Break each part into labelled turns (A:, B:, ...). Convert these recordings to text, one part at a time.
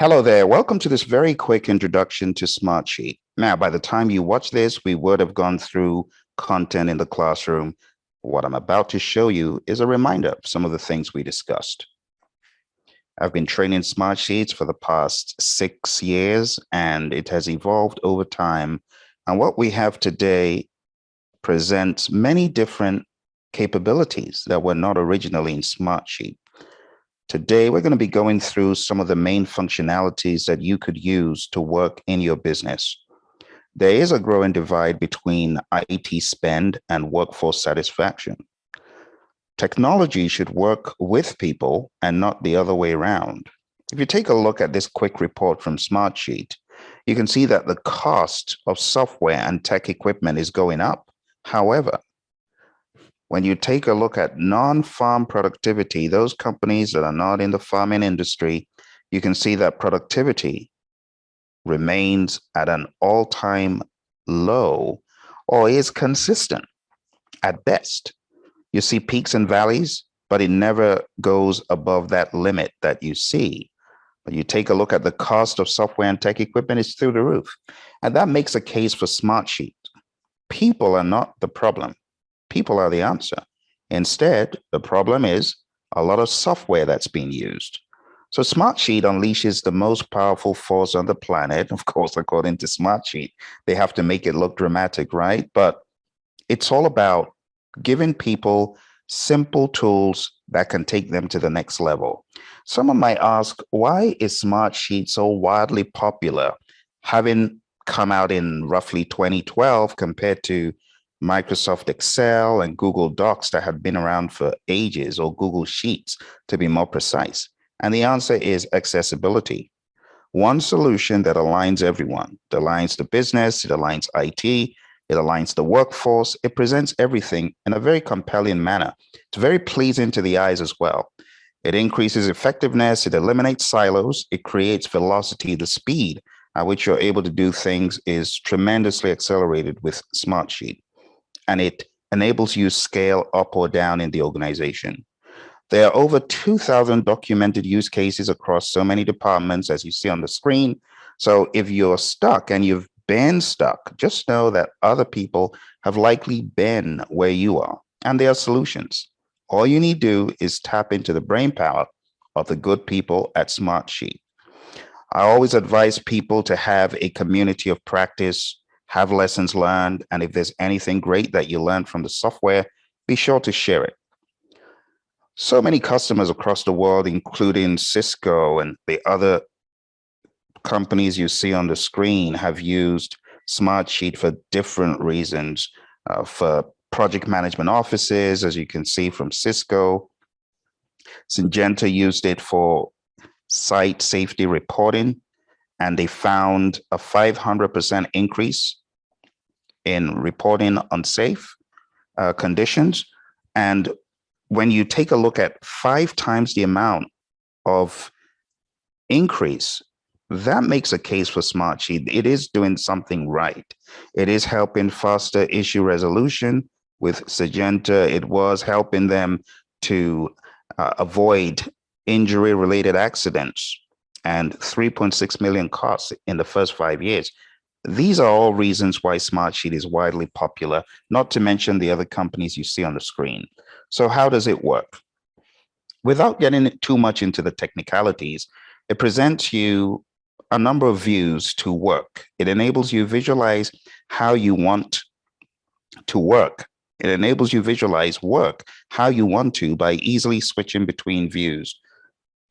A: Hello there. Welcome to this very quick introduction to Smartsheet. Now, by the time you watch this, we would have gone through content in the classroom. What I'm about to show you is a reminder of some of the things we discussed. I've been training Smartsheets for the past 6 years, and it has evolved over time. And what we have today presents many different capabilities that were not originally in Smartsheet. Today, we're going to be going through some of the main functionalities that you could use to work in your business. There is a growing divide between IT spend and workforce satisfaction. Technology should work with people and not the other way around. If you take a look at this quick report from Smartsheet, you can see that the cost of software and tech equipment is going up. However, when you take a look at non-farm productivity, those companies that are not in the farming industry, you can see that productivity remains at an all-time low or is consistent at best. You see peaks and valleys, but it never goes above that limit that you see. But you take a look at the cost of software and tech equipment, it's through the roof. And that makes a case for Smartsheet. People are not the problem. People are the answer. Instead, the problem is a lot of software that's being used. So Smartsheet unleashes the most powerful force on the planet. Of course, according to Smartsheet, they have to make it look dramatic, right? But it's all about giving people simple tools that can take them to the next level. Someone might ask, why is Smartsheet so wildly popular, having come out in roughly 2012 compared to Microsoft Excel and Google Docs that had been around for ages, or Google Sheets to be more precise? And the answer is accessibility. One solution that aligns everyone. It aligns the business, it aligns IT, it aligns the workforce. It presents everything in a very compelling manner. It's very pleasing to the eyes as well. It increases effectiveness, it eliminates silos, it creates velocity. The speed at which you're able to do things is tremendously accelerated with Smartsheet. And it enables you scale up or down in the organization. There are over 2,000 documented use cases across so many departments, as you see on the screen. So if you're stuck and you've been stuck, just know that other people have likely been where you are, and there are solutions. All you need to do is tap into the brain power of the good people at Smartsheet. I always advise people to have a community of practice, have lessons learned, and if there's anything great that you learned from the software, be sure to share it. So many customers across the world, including Cisco and the other companies you see on the screen, have used Smartsheet for different reasons. For project management offices, as you can see from Cisco. Syngenta used it for site safety reporting, and they found a 500% increase in reporting unsafe conditions. And when you take a look at 5 times the amount of increase, that makes a case for Smartsheet. It is doing something right. It is helping faster issue resolution. With Syngenta, it was helping them to avoid injury-related accidents and 3.6 million costs in the first 5 years. These are all reasons why Smartsheet is widely popular, not to mention the other companies you see on the screen. So how does it work? Without getting too much into the technicalities, it presents you a number of views to work. It enables you visualize how you want to work. It enables you visualize work how you want to by easily switching between views.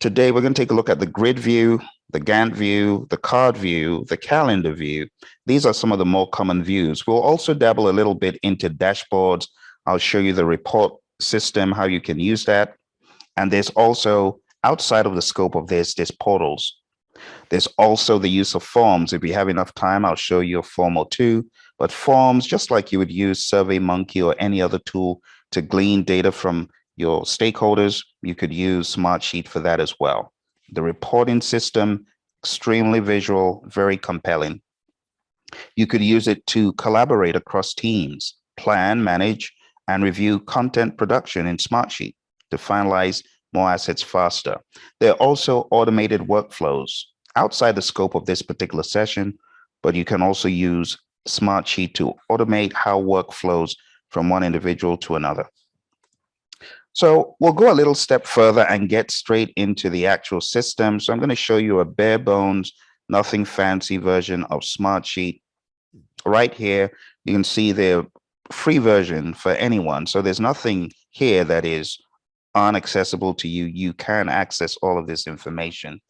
A: Today, we're going to take a look at the grid view, the Gantt view, the card view, the calendar view. These are some of the more common views. We'll also dabble a little bit into dashboards. I'll show you the report system, how you can use that. And there's also, outside of the scope of this, there's portals. There's also the use of forms. If we have enough time, I'll show you a form or two. But forms, just like you would use SurveyMonkey or any other tool to glean data from your stakeholders, you could use Smartsheet for that as well. The reporting system, extremely visual, very compelling. You could use it to collaborate across teams, plan, manage, and review content production in Smartsheet to finalize more assets faster. There are also automated workflows. outside the scope of this particular session, but you can also use Smartsheet to automate how work flows from one individual to another. So we'll go a little step further and get straight into the actual system. So I'm going to show you a bare bones, nothing fancy version of Smartsheet. Right here, you can see the free version for anyone. So there's nothing here that is inaccessible to you. You can access all of this information.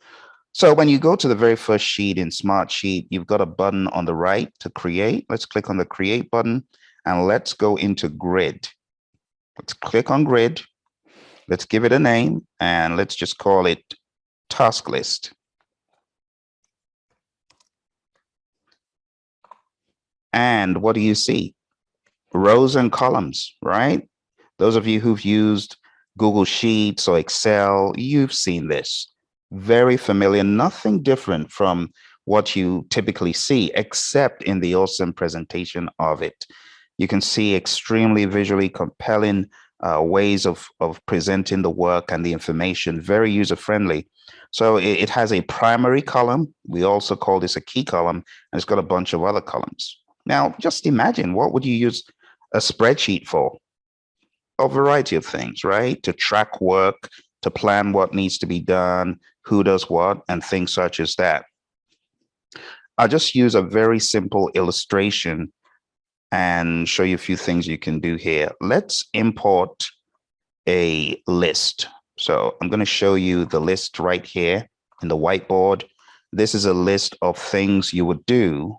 A: So when you go to the very first sheet in Smartsheet, you've got a button on the right to create. Let's click on the create button and let's go into grid. Let's click on grid. Let's give it a name and let's just call it task list. And what do you see? Rows and columns, right? Those of you who've used Google Sheets or Excel, you've seen this. Very familiar, nothing different from what you typically see, except in the awesome presentation of it. You can see extremely visually compelling ways of presenting the work and the information, very user-friendly. So it has a primary column. We also call this a key column, and it's got a bunch of other columns. Now, just imagine, what would you use a spreadsheet for? A variety of things, right? To track work, to plan what needs to be done, who does what, and things such as that. I'll just use a very simple illustration and show you a few things you can do here. Let's import a list. So I'm going to show you the list right here in the whiteboard. This is a list of things you would do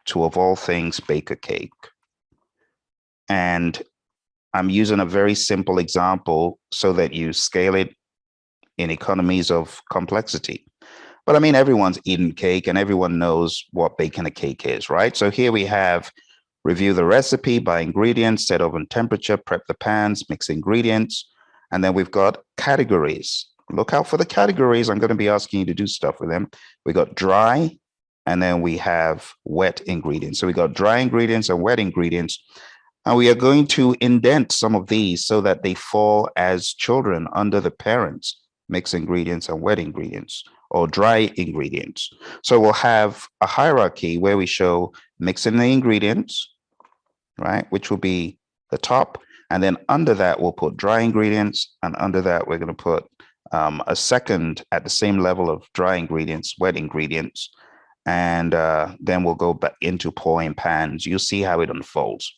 A: to, of all things, bake a cake. And I'm using a very simple example so that you scale it in economies of complexity. But I mean, everyone's eaten cake and everyone knows what baking a cake is, right? So here we have review the recipe, buy ingredients, set oven temperature, prep the pans, mix ingredients. And then we've got categories. Look out for the categories. I'm going to be asking you to do stuff with them. We got dry, and then we have wet ingredients. So we got dry ingredients and wet ingredients. And we are going to indent some of these so that they fall as children under the parents, mixed ingredients and wet ingredients, or dry ingredients. So we'll have a hierarchy where we show mixing the ingredients, right, which will be the top. And then under that, we'll put dry ingredients. And under that, we're going to put a second at the same level of dry ingredients, wet ingredients. And then we'll go back into pouring pans. You'll see how it unfolds.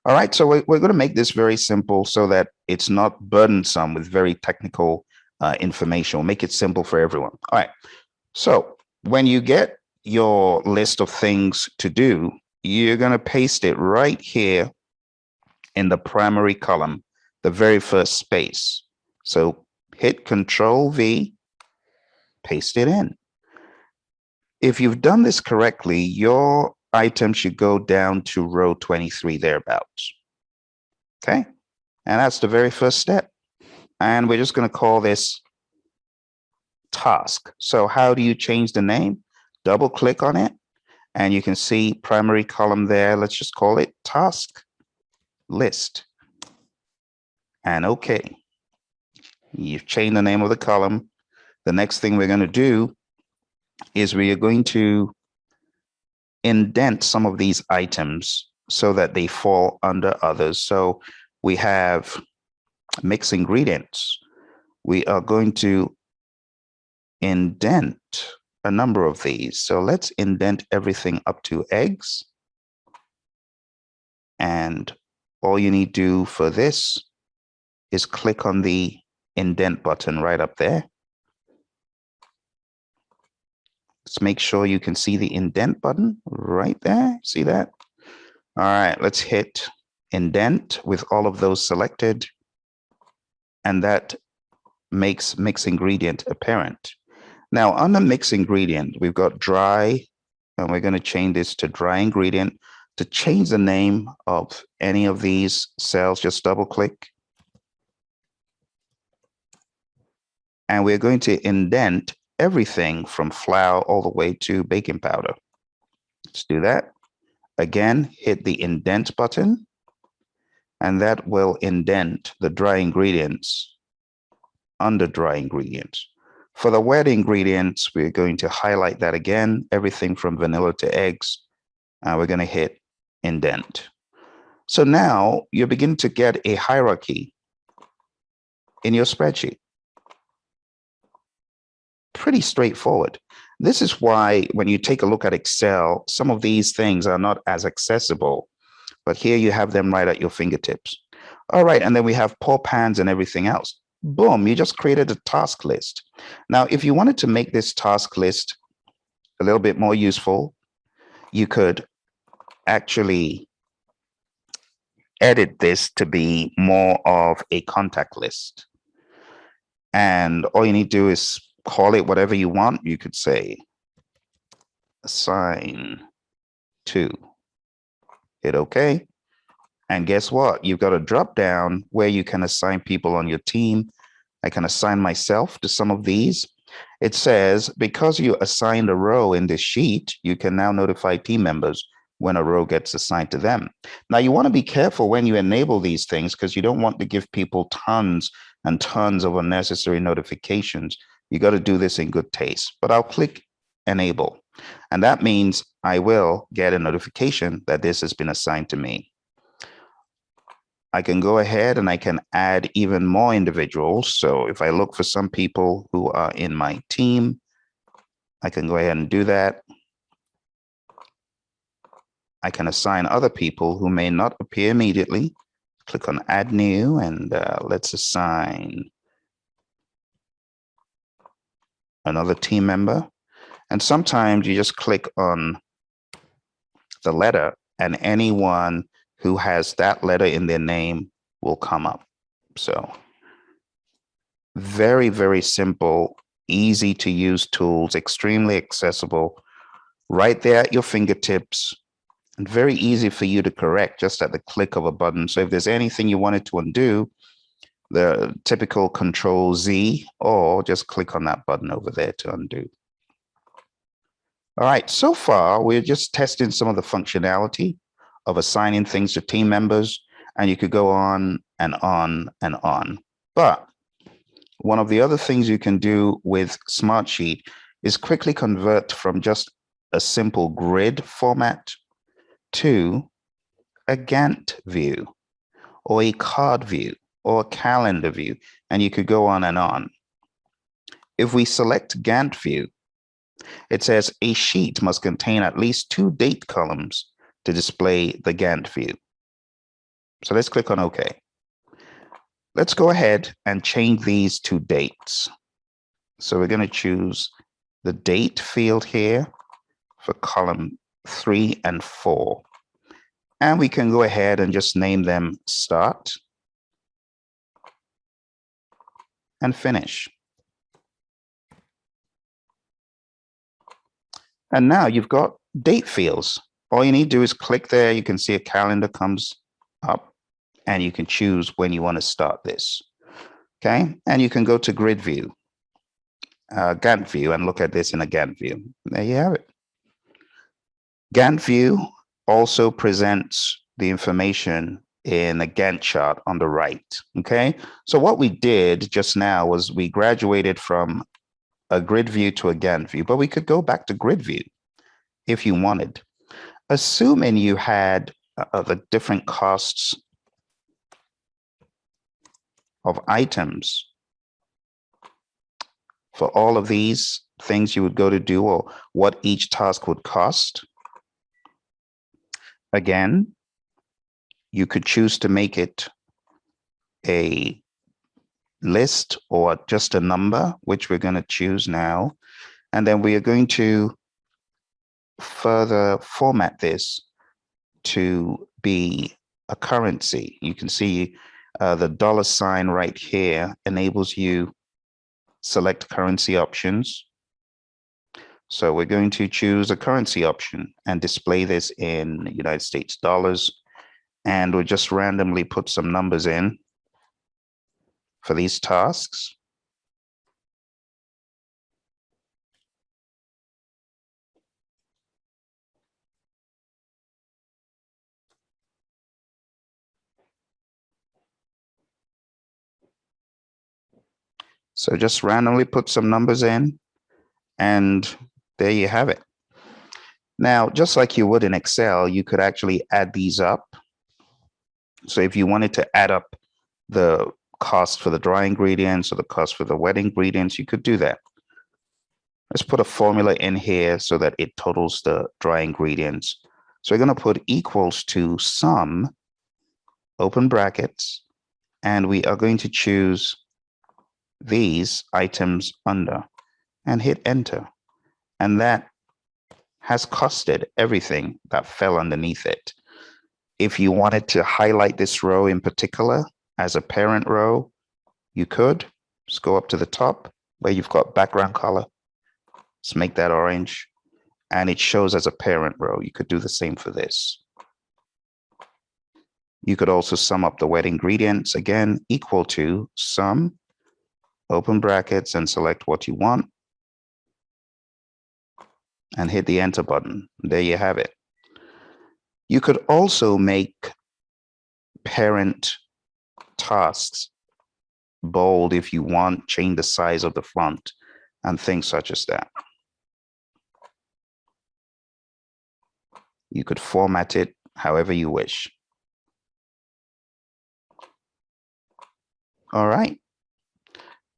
A: All right, so we're going to make this very simple so that it's not burdensome with very technical information. We'll make it simple for everyone. All right, so when you get your list of things to do, you're going to paste it right here in the primary column, the very first space. So hit Control V, paste it in. If you've done this correctly, your item should go down to row 23 thereabouts. Okay, and that's the very first step. And we're just going to call this task. So how do you change the name? Double click on it and you can see primary column there. Let's just call it task list. And okay, you've changed the name of the column. The next thing we're going to do is we are going to indent some of these items so that they fall under others. So we have mixed ingredients. We are going to indent a number of these. So let's indent everything up to eggs. And all you need to do for this is click on the indent button right up there. Let's make sure you can see the indent button right there. See that? All right, let's hit indent with all of those selected. And that makes mixed ingredient apparent. Now, under mixed ingredient, we've got dry, and we're going to change this to dry ingredient. To change the name of any of these cells, just double click. And we're going to indent everything from flour all the way to baking powder. Let's do that. Again, hit the indent button, and that will indent the dry ingredients under dry ingredients. For the wet ingredients, we're going to highlight that again, everything from vanilla to eggs. We're going to hit indent. So now you're beginning to get a hierarchy in your spreadsheet. Pretty straightforward. This is why when you take a look at Excel, some of these things are not as accessible, but here you have them right at your fingertips. All right, and then we have pour pans and everything else. Boom, you just created a task list. Now, if you wanted to make this task list a little bit more useful, you could actually edit this to be more of a contact list. And all you need to do is call it whatever you want. You could say assign to, hit OK. And guess what? You've got a drop down where you can assign people on your team. I can assign myself to some of these. It says, because you assigned a row in this sheet, you can now notify team members when a row gets assigned to them. Now, you want to be careful when you enable these things because you don't want to give people tons and tons of unnecessary notifications. You got to do this in good taste. But I'll click enable. And that means I will get a notification that this has been assigned to me. I can go ahead and I can add even more individuals. So if I look for some people who are in my team, I can go ahead and do that. I can assign other people who may not appear immediately. Click on add new and let's assign another team member. And sometimes you just click on the letter and anyone who has that letter in their name will come up. So very, very simple, easy to use tools, extremely accessible, right there at your fingertips, and very easy for you to correct just at the click of a button. So if there's anything you wanted to undo, the typical Control Z, or just click on that button over there to undo. All right, so far, we're just testing some of the functionality of assigning things to team members, and you could go on and on and on. But one of the other things you can do with Smartsheet is quickly convert from just a simple grid format to a Gantt view or a card view or a calendar view, and you could go on and on. If we select Gantt view, it says a sheet must contain at least 2 date columns to display the Gantt view. So let's click on OK. Let's go ahead and change these to dates. So we're going to choose the date field here for column 3 and 4. And we can go ahead and just name them start and finish. And now you've got date fields. All you need to do is click there. You can see a calendar comes up and you can choose when you want to start this. Okay, and you can go to grid view, Gantt view, and look at this in a Gantt view. There you have it. Gantt view also presents the information in a Gantt chart on the right. Okay, so what we did just now was we graduated from a grid view to a Gantt view, but we could go back to grid view if you wanted. Assuming you had the different costs of items for all of these things you would go to do or what each task would cost. Again, you could choose to make it a list or just a number, which we're going to choose now. And then we are going to further format this to be a currency. You can see the $ right here enables you select currency options. So we're going to choose a currency option and display this in United States dollars. And we'll just randomly put some numbers in for these tasks. So just randomly put some numbers in, and there you have it. Now, just like you would in Excel, you could actually add these up. So if you wanted to add up the cost for the dry ingredients or the cost for the wet ingredients, you could do that. Let's put a formula in here so that it totals the dry ingredients. So we're going to put equals to sum, open brackets, and we are going to choose these items under and hit enter. And that has costed everything that fell underneath it. If you wanted to highlight this row in particular as a parent row, you could just go up to the top where you've got background color. Let's make that orange, and it shows as a parent row. You could do the same for this. You could also sum up the wet ingredients, again, equal to sum, open brackets, and select what you want, and hit the enter button. There you have it. You could also make parent tasks bold if you want, change the size of the font, and things such as that. You could format it however you wish. All right.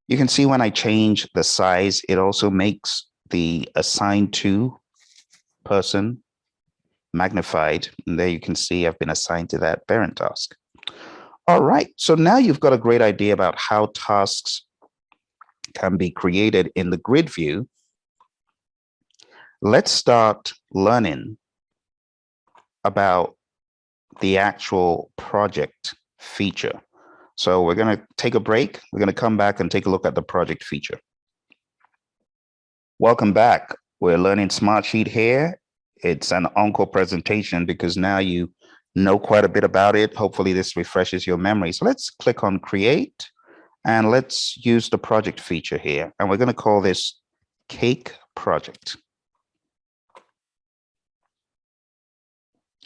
A: You can see when I change the size, it also makes the assigned to person magnified. And there you can see I've been assigned to that parent task. All right. So now you've got a great idea about how tasks can be created in the grid view. Let's start learning about the actual project feature. So we're going to take a break. We're going to come back and take a look at the project feature. Welcome back. We're learning Smartsheet here. It's an encore presentation because now you know quite a bit about it. Hopefully this refreshes your memory. So let's click on create and let's use the project feature here. And we're going to call this cake project.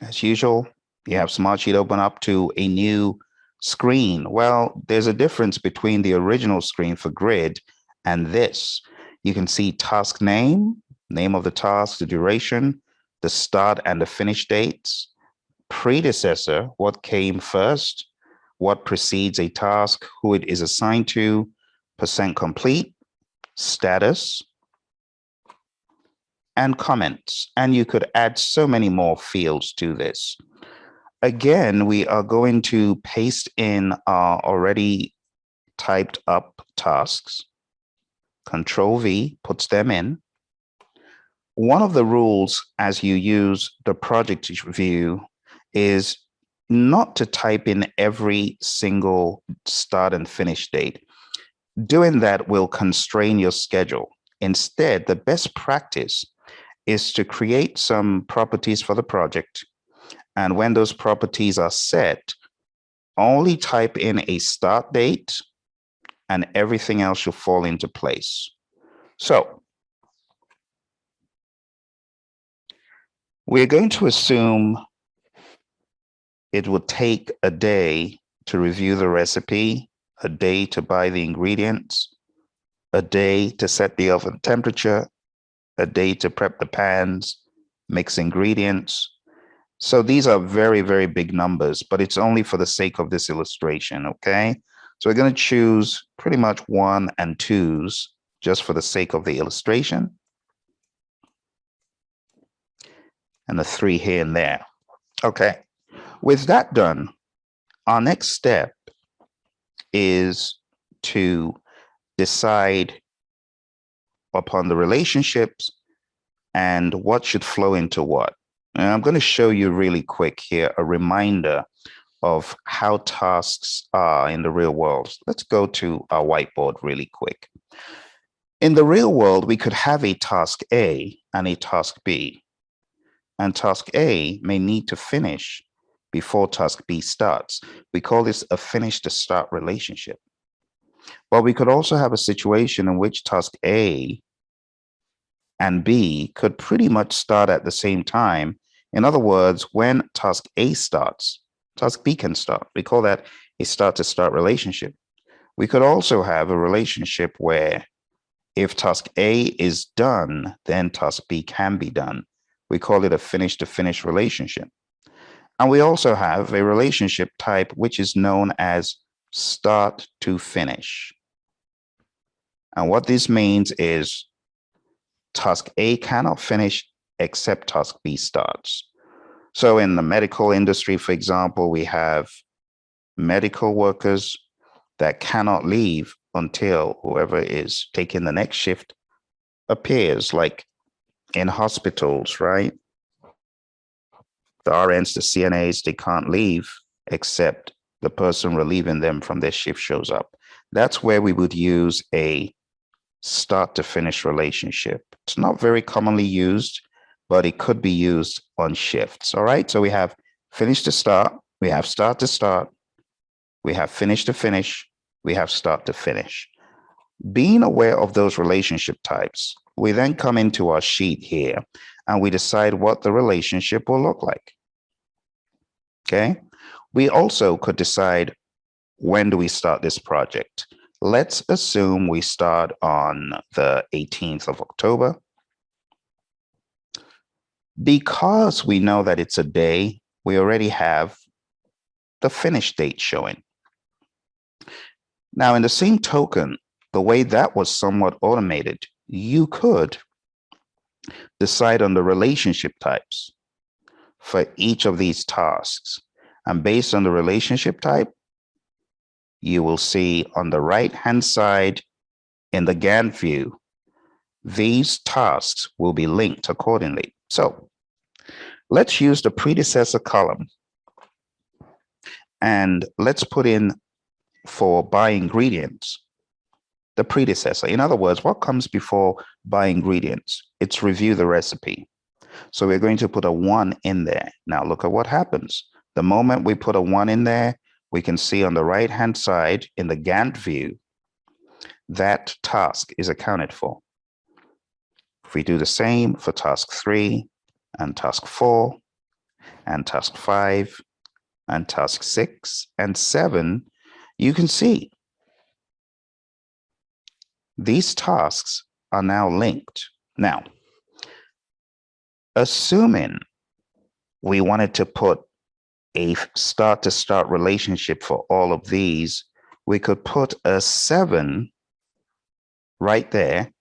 A: As usual, you have Smartsheet open up to a new screen. Well, there's a difference between the original screen for grid and this. You can see task name, name of the task, the duration, the start and the finish dates, predecessor, what came first, what precedes a task, who it is assigned to, percent complete, status, and comments. And you could add so many more fields to this. Again, we are going to paste in our already typed up tasks. Control V puts them in. One of the rules as you use the project view is not to type in every single start and finish date. Doing that will constrain your schedule. Instead, the best practice is to create some properties for the project. And when those properties are set, only type in a start date and everything else should fall into place. So we're going to assume it will take a day to review the recipe, a day to buy the ingredients, a day to set the oven temperature, a day to prep the pans, mix ingredients. So these are very, very big numbers, but it's only for the sake of this illustration, okay? So we're going to choose pretty much 1 and 2s just for the sake of the illustration. And the 3 here and there. Okay, with that done, our next step is to decide upon the relationships and what should flow into what. And I'm going to show you really quick here a reminder of how tasks are in the real world. Let's go to our whiteboard really quick. In the real world, we could have a task A and a task B. And task A may need to finish before task B starts. We call this a finish to start relationship. But we could also have a situation in which task A and B could pretty much start at the same time. In other words, when task A starts, task B can start. We call that a start to start relationship. We could also have a relationship where if task A is done, then task B can be done. We call it a finish to finish relationship. And we also have a relationship type which is known as start to finish. And what this means is task A cannot finish except task B starts. So in the medical industry, for example, we have medical workers that cannot leave until whoever is taking the next shift appears, like in hospitals, right? The RNs, the CNAs, they can't leave except the person relieving them from their shift shows up. That's where we would use a start to finish relationship. It's not very commonly used, but it could be used on shifts. All right. So we have finish to start, we have start to start, we have finish to finish, we have start to finish. Being aware of those relationship types, we then come into our sheet here and we decide what the relationship will look like. Okay. We also could decide when do we start this project. Let's assume we start on the 18th of October. Because we know that it's a day, we already have the finish date showing. Now, in the same token, the way that was somewhat automated, you could decide on the relationship types for each of these tasks. And based on the relationship type, you will see on the right-hand side in the Gantt view, these tasks will be linked accordingly. So let's use the predecessor column and let's put in for buy ingredients, the predecessor. In other words, what comes before buy ingredients? It's review the recipe. So we're going to put a 1 in there. Now look at what happens. The moment we put a 1 in there, we can see on the right-hand side in the Gantt view, that task is accounted for. If we do the same for task 3 and task 4 and task 5 and task 6 and 7, you can see these tasks are now linked. Now, assuming we wanted to put a start to start relationship for all of these, we could put a 7 right there,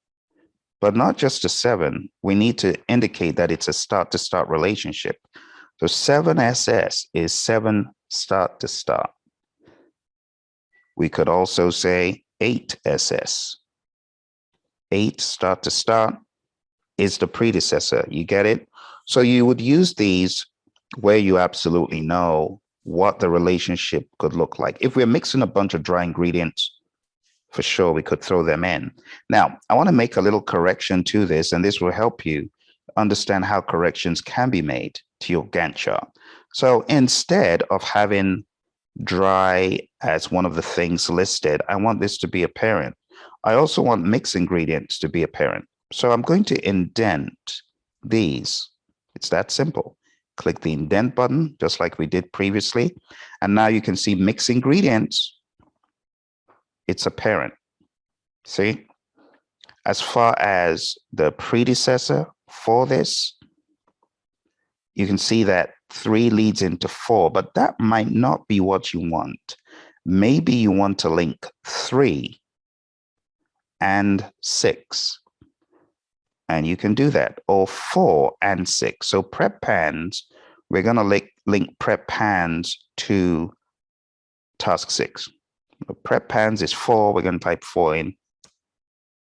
A: but not just a 7. We need to indicate that it's a start to start relationship. So 7SS is 7 start to start. We could also say 8SS. 8 start to start is the predecessor. You get it? So you would use these where you absolutely know what the relationship could look like. If we're mixing a bunch of dry ingredients, for sure, we could throw them in. Now, I want to make a little correction to this, and this will help you understand how corrections can be made to your Gantt chart. So instead of having dry as one of the things listed, I want this to be apparent. I also want mixed ingredients to be apparent. So I'm going to indent these. It's that simple. Click the indent button, just like we did previously. And now you can see mixed ingredients. It's apparent. See? As far as the predecessor for this, you can see that 3 leads into 4, but that might not be what you want. Maybe you want to link 3 and 6. And you can do that, or 4 and 6. So prep pans, we're going to link prep pans to task 6. Prep pans is 4. We're going to type 4 in.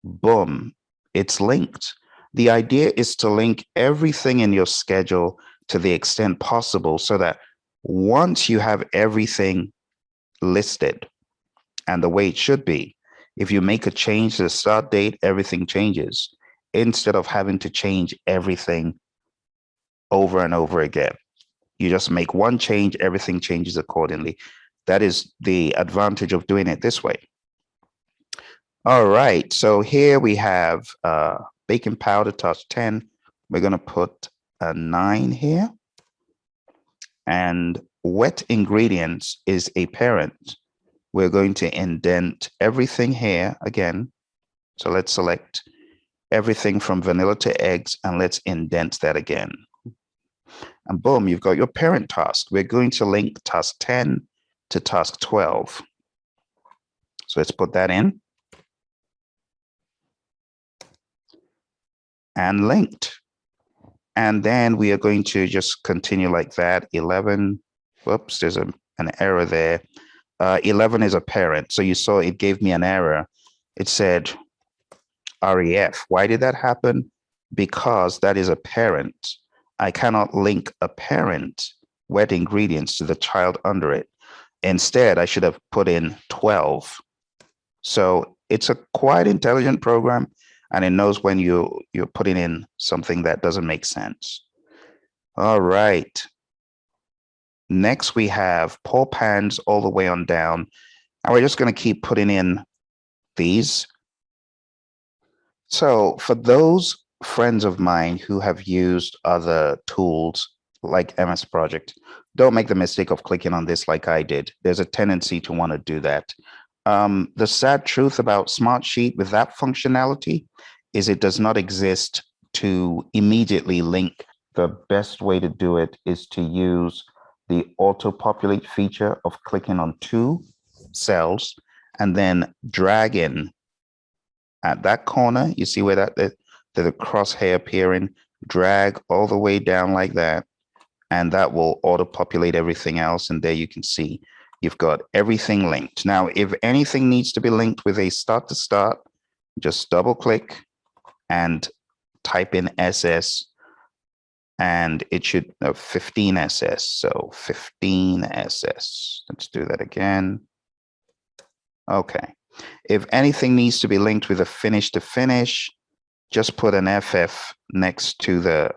A: Boom, it's linked. The idea is to link everything in your schedule to the extent possible so that once you have everything listed and the way it should be, if you make a change to the start date, everything changes instead of having to change everything over and over again. You just make one change, everything changes accordingly. That is the advantage of doing it this way. All right, so here we have baking powder, task 10. We're going to put a 9 here. And wet ingredients is a parent. we're going to indent everything here again. So let's select everything from vanilla to eggs, and let's indent that again. And boom, you've got your parent task. We're going to link task 10 to task 12. So let's put that in. And linked. And then we are going to just continue like that. 11, whoops, there's an error there. 11 is a parent. So you saw it gave me an error. It said REF. Why did that happen? Because that is a parent. I cannot link a parent wet ingredients to the child under it. Instead, I should have put in 12. So it's a quite intelligent program, and it knows when you're putting in something that doesn't make sense. All right. Next, we have pour pans all the way on down. And we're just going to keep putting in these. So for those friends of mine who have used other tools like MS Project, don't make the mistake of clicking on this like I did. There's a tendency to want to do that. The sad truth about Smartsheet with that functionality is it does not exist to immediately link. The best way to do it is to use the auto-populate feature of clicking on 2 cells and then dragging at that corner. You see where the crosshair appearing, drag all the way down like that, and that will auto-populate everything else. And there you can see you've got everything linked. Now, if anything needs to be linked with a start to start, just double click and type in SS, and it should 15 SS. So 15 SS. Let's do that again. Okay. If anything needs to be linked with a finish to finish, just put an FF next to the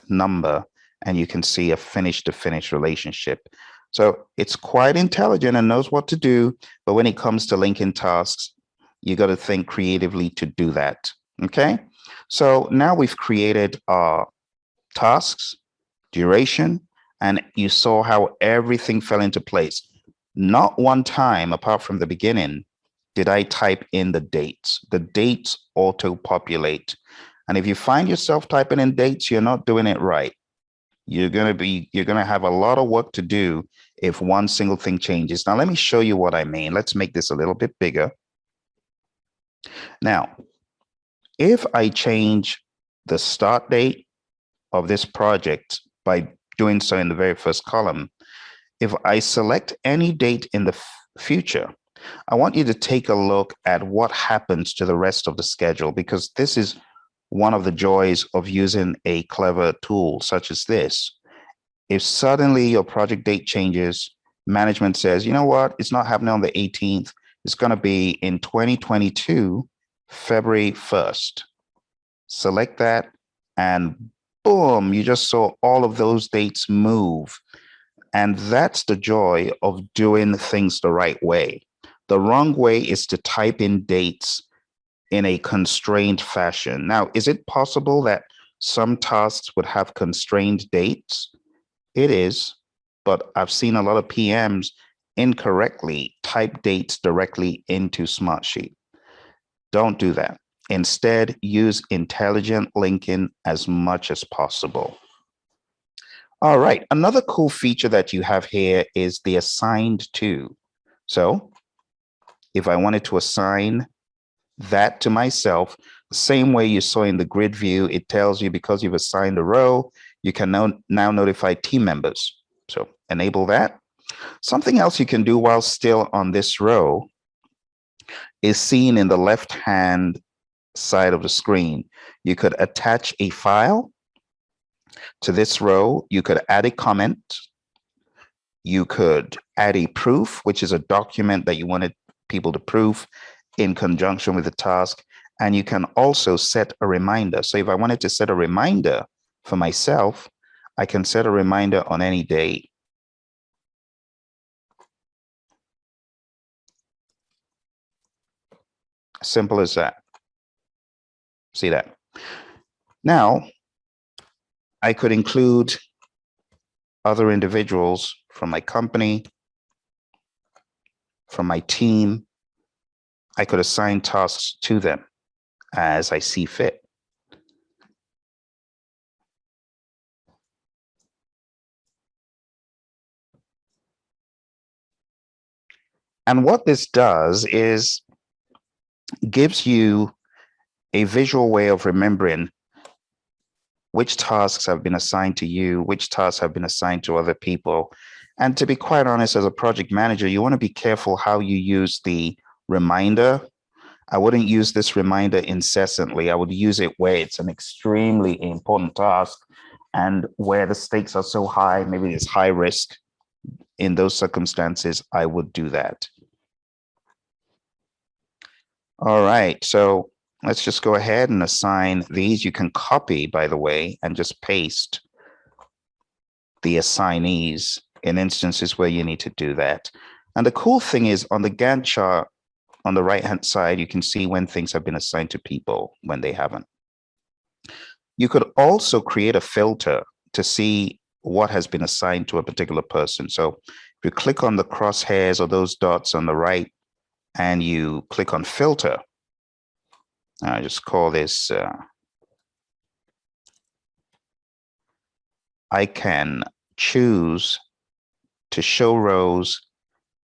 A: number, and you can see a finish to finish relationship. So it's quite intelligent and knows what to do. But when it comes to linking tasks, you got to think creatively to do that. Okay. So now we've created our tasks, duration, and you saw how everything fell into place. Not one time, apart from the beginning, did I type in the dates. The dates auto-populate. And if you find yourself typing in dates, you're not doing it right. You're going to have a lot of work to do if one single thing changes. Now, let me show you what I mean. Let's make this a little bit bigger. Now, if I change the start date of this project by doing so in the very first column, if I select any date in the future, I want you to take a look at what happens to the rest of the schedule, because this is one of the joys of using a clever tool such as this. If suddenly your project date changes, management says, you know what, it's not happening on the 18th. It's going to be in 2022, February 1st. Select that, and boom, you just saw all of those dates move. And that's the joy of doing things the right way. The wrong way is to type in dates in a constrained fashion. Now, is it possible that some tasks would have constrained dates? It is, but I've seen a lot of PMs incorrectly type dates directly into Smartsheet. Don't do that. Instead, use intelligent linking as much as possible. All right, another cool feature that you have here is the assigned to. So if I wanted to assign that to myself, the same way you saw in the grid view, it tells you because you've assigned a row, you can now notify team members. So enable that. Something else you can do while still on this row is seen in the left-hand side of the screen. You could attach a file to this row. You could add a comment. You could add a proof, which is a document that you wanted people to proof in conjunction with the task. And you can also set a reminder. So if I wanted to set a reminder for myself, I can set a reminder on any day. Simple as that. See that? Now, I could include other individuals from my company. from my team, I could assign tasks to them as I see fit. And what this does is gives you a visual way of remembering which tasks have been assigned to you, which tasks have been assigned to other people. And to be quite honest, as a project manager, you want to be careful how you use the reminder. I wouldn't use this reminder incessantly. I would use it where it's an extremely important task and where the stakes are so high, maybe it's high risk. In those circumstances, I would do that. All right, so let's just go ahead and assign these. You can copy, by the way, and just paste the assignees in instances where you need to do that. And the cool thing is on the Gantt chart, on the right-hand side, you can see when things have been assigned to people, when they haven't. You could also create a filter to see what has been assigned to a particular person. So if you click on the crosshairs or those dots on the right, and you click on filter, I just call this, I can choose to show rows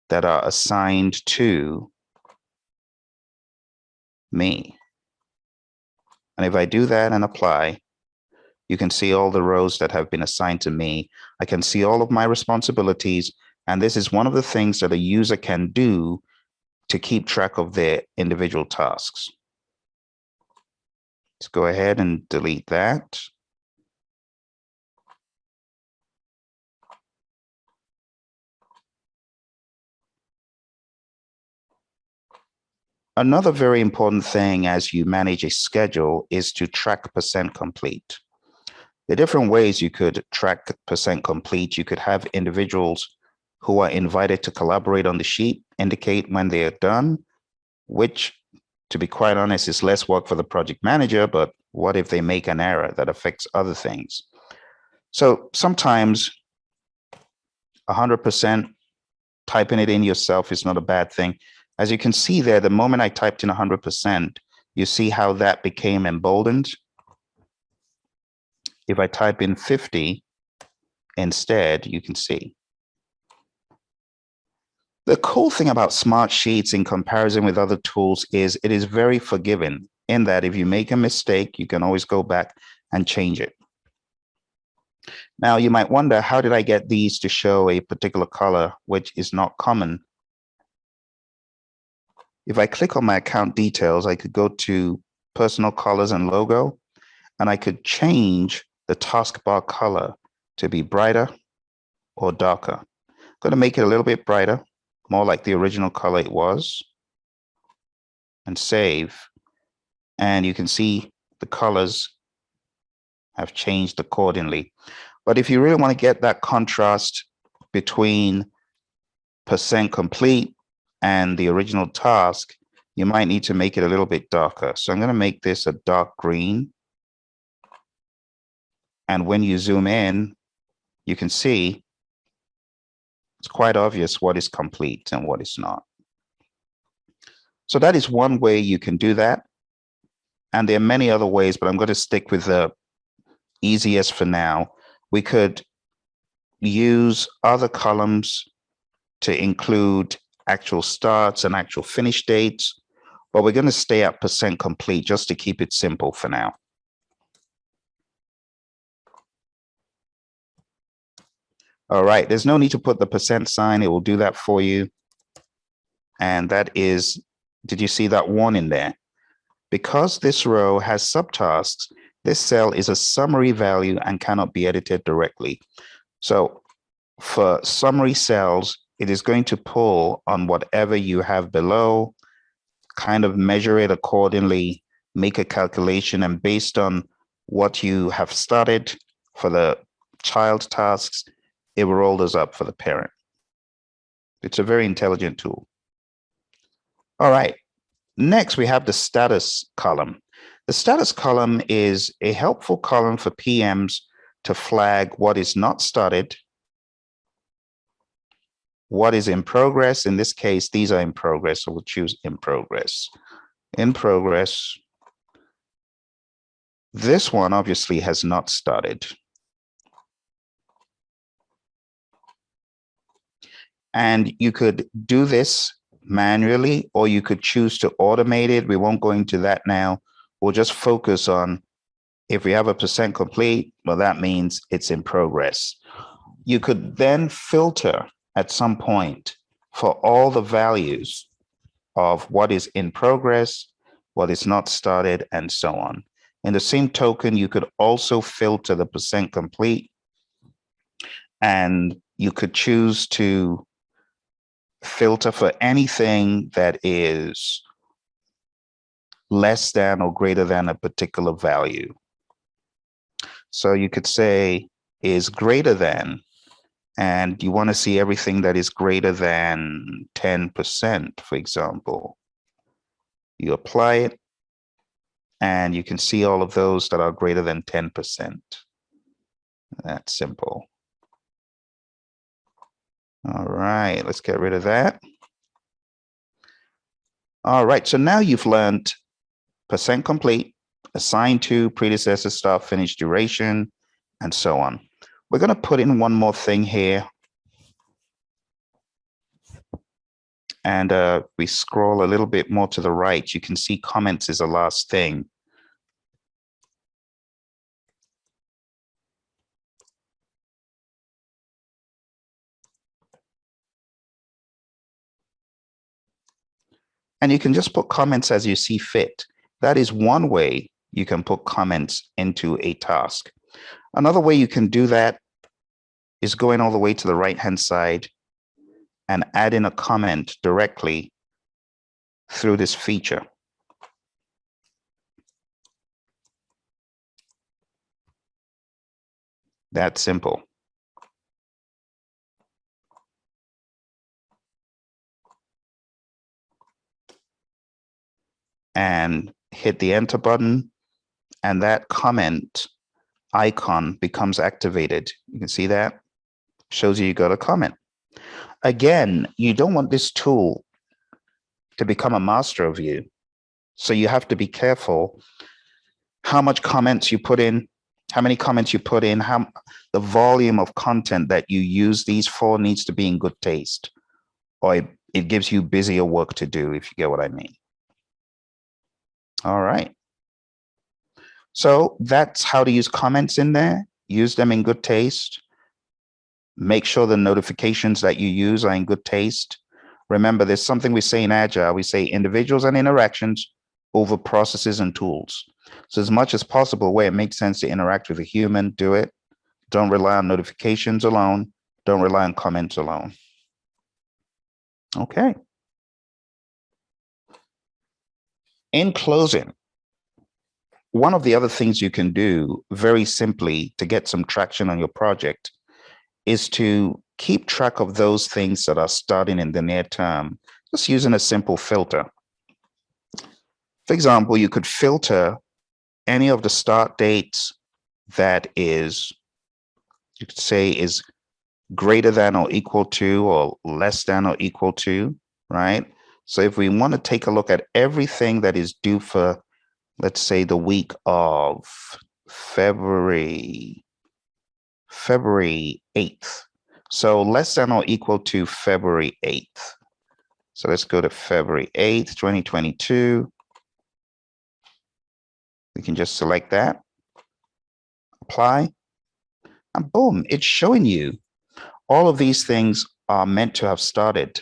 A: that are assigned to me. And if I do that and apply, you can see all the rows that have been assigned to me. I can see all of my responsibilities. And this is one of the things that a user can do to keep track of their individual tasks. Let's go ahead and delete that. Another very important thing as you manage a schedule is to track percent complete. There are different ways you could track percent complete. You could have individuals who are invited to collaborate on the sheet indicate when they are done, which, to be quite honest, is less work for the project manager, but what if they make an error that affects other things? So sometimes 100% typing it in yourself is not a bad thing. As you can see there, the moment I typed in 100%, you see how that became emboldened. If I type in 50 instead, you can see. The cool thing about Smartsheets in comparison with other tools is it is very forgiving in that if you make a mistake, you can always go back and change it. Now, you might wonder, how did I get these to show a particular color, which is not common? If I click on my account details, I could go to personal colors and logo, and I could change the taskbar color to be brighter or darker. I'm going to make it a little bit brighter, more like the original color it was, and save. And you can see the colors have changed accordingly. But if you really want to get that contrast between percent complete and the original task, you might need to make it a little bit darker. So I'm going to make this a dark green. And when you zoom in, you can see it's quite obvious what is complete and what is not. So that is one way you can do that. And there are many other ways, but I'm going to stick with the easiest for now. We could use other columns to include actual starts and actual finish dates, but we're going to stay at percent complete just to keep it simple for now. All right, there's no need to put the percent sign. It will do that for you. And that is, did you see that one in there? Because this row has subtasks, this cell is a summary value and cannot be edited directly. So for summary cells, it is going to pull on whatever you have below, kind of measure it accordingly, make a calculation, and based on what you have started for the child tasks, it will roll those up for the parent. It's a very intelligent tool. All right, next we have the status column. The status column is a helpful column for PMs to flag what is not started what is in progress. In this case, these are in progress, so we'll choose in progress. In progress. This one obviously has not started. And you could do this manually, or you could choose to automate it. We won't go into that now. We'll just focus on, if we have a % complete, well, that means it's in progress. You could then filter at some point for all the values of what is in progress, what is not started, and so on. In the same token, you could also filter the % complete, and you could choose to filter for anything that is less than or greater than a particular value. So you could say is greater than, and you want to see everything that is greater than 10%, for example. You apply it, and you can see all of those that are greater than 10%. That's simple. All right, let's get rid of that. All right, so now you've learned % complete, assigned to, predecessor, start, finish, duration, and so on. We're going to put in one more thing here. And we scroll a little bit more to the right. You can see comments is the last thing. And you can just put comments as you see fit. That is one way you can put comments into a task. Another way you can do that is going all the way to the right-hand side and adding a comment directly through this feature. That's simple. And hit the enter button, and that comment icon becomes activated. You can see that shows you got a comment. Again, you don't want this tool to become a master of you. So you have to be careful how much comments you put in, how many comments you put in, how the volume of content that you use these for needs to be in good taste, or it gives you busier work to do, if you get what I mean. All right. So that's how to use comments in there. Use them in good taste. Make sure the notifications that you use are in good taste. Remember, there's something we say in Agile. We say individuals and interactions over processes and tools. So as much as possible, where it makes sense to interact with a human, do it. Don't rely on notifications alone. Don't rely on comments alone. Okay. In closing, one of the other things you can do very simply to get some traction on your project is to keep track of those things that are starting in the near term, just using a simple filter. For example, you could filter any of the start dates that is, you could say, is greater than or equal to or less than or equal to, right? So if we want to take a look at everything that is due for, let's say, the week of February 8th. So less than or equal to February 8th. So let's go to February 8th, 2022. We can just select that, apply, and boom, it's showing you all of these things are meant to have started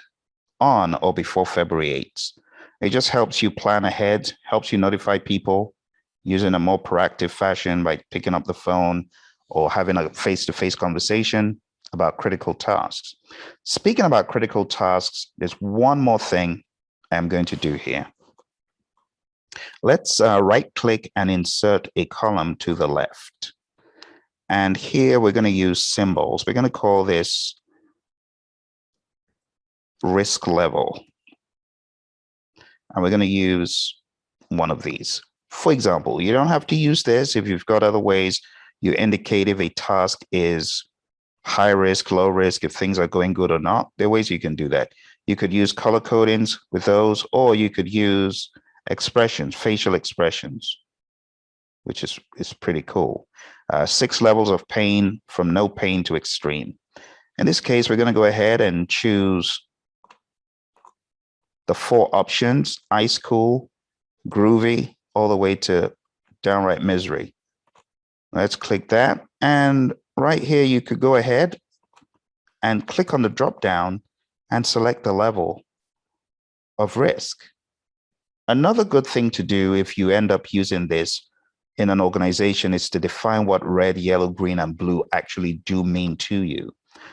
A: on or before February 8th. It just helps you plan ahead, helps you notify people using a more proactive fashion by picking up the phone or having a face-to-face conversation about critical tasks. Speaking about critical tasks, there's one more thing I'm going to do here. Let's right-click and insert a column to the left. And here we're going to use symbols. We're going to call this risk level. And we're going to use one of these. For example, you don't have to use this if you've got other ways. You indicate if a task is high risk, low risk, if things are going good or not. There are ways you can do that. You could use color codings with those, or you could use expressions, facial expressions, which is pretty cool. 6 levels of pain, from no pain to extreme. In this case, we're going to go ahead and choose the 4 options: ice cool, groovy, all the way to downright misery. Let's click that. And right here, you could go ahead and click on the drop down and select the level of risk. Another good thing to do if you end up using this in an organization is to define what red, yellow, green, and blue actually do mean to you.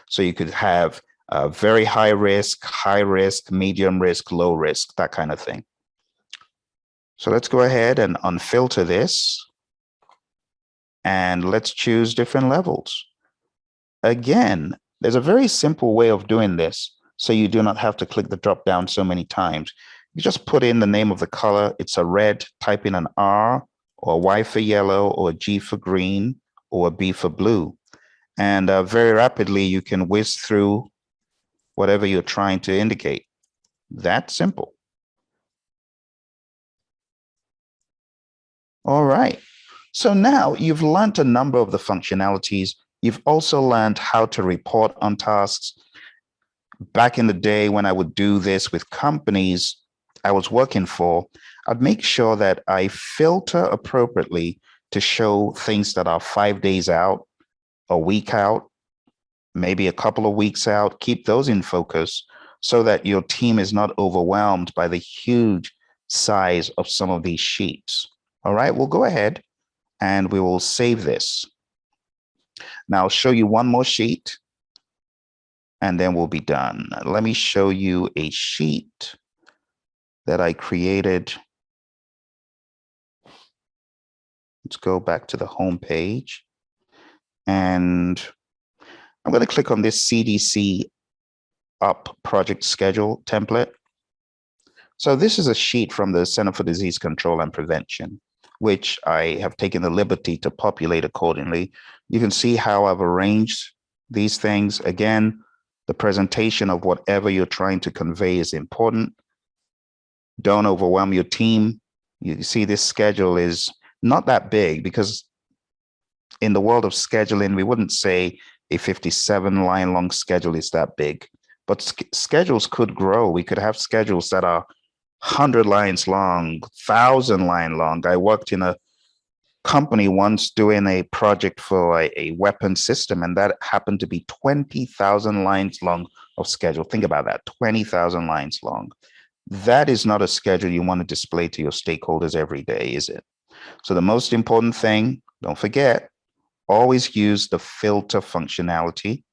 A: So you could have very high risk, medium risk, low risk, that kind of thing. So let's go ahead and unfilter this. And let's choose different levels. Again, there's a very simple way of doing this, so you do not have to click the drop down so many times. You just put in the name of the color. It's a red, type in an R, or a Y for yellow, or a G for green, or a B for blue. And very rapidly, you can whiz through whatever you're trying to indicate. That simple. All right. So now you've learned a number of the functionalities. You've also learned how to report on tasks. Back in the day when I would do this with companies I was working for, I'd make sure that I filter appropriately to show things that are 5 days out, a week out, maybe a couple of weeks out. Keep those in focus so that your team is not overwhelmed by the huge size of some of these sheets. All right, we'll go ahead and we will save this. Now I'll show you one more sheet and then we'll be done. Let me show you a sheet that I created. Let's go back to the home page. And I'm going to click on this CDC up project schedule template. So this is a sheet from the Center for Disease Control and Prevention, which I have taken the liberty to populate accordingly. You can see how I've arranged these things. Again, the presentation of whatever you're trying to convey is important. Don't overwhelm your team. You see this schedule is not that big, because in the world of scheduling, we wouldn't say a 57 line long schedule is that big, but schedules could grow. We could have schedules that are 100 lines long, 1,000 line long. I worked in a company once doing a project for a weapon system, and that happened to be 20,000 lines long of schedule. Think about that, 20,000 lines long. That is not a schedule you want to display to your stakeholders every day, is it? So the most important thing, don't forget, always use the filter functionality.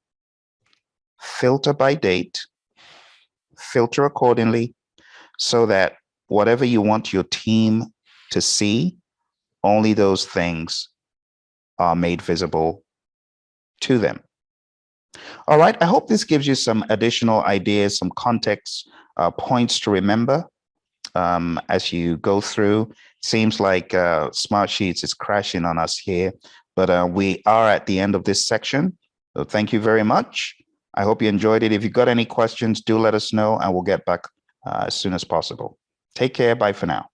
A: Filter by date, filter accordingly, so that whatever you want your team to see, only those things are made visible to them. All right, I hope this gives you some additional ideas, some context points to remember as you go through. Seems like Smartsheet is crashing on us here, but we are at the end of this section. So thank you very much. I hope you enjoyed it. If you've got any questions, do let us know and we'll get back as soon as possible. Take care. Bye for now.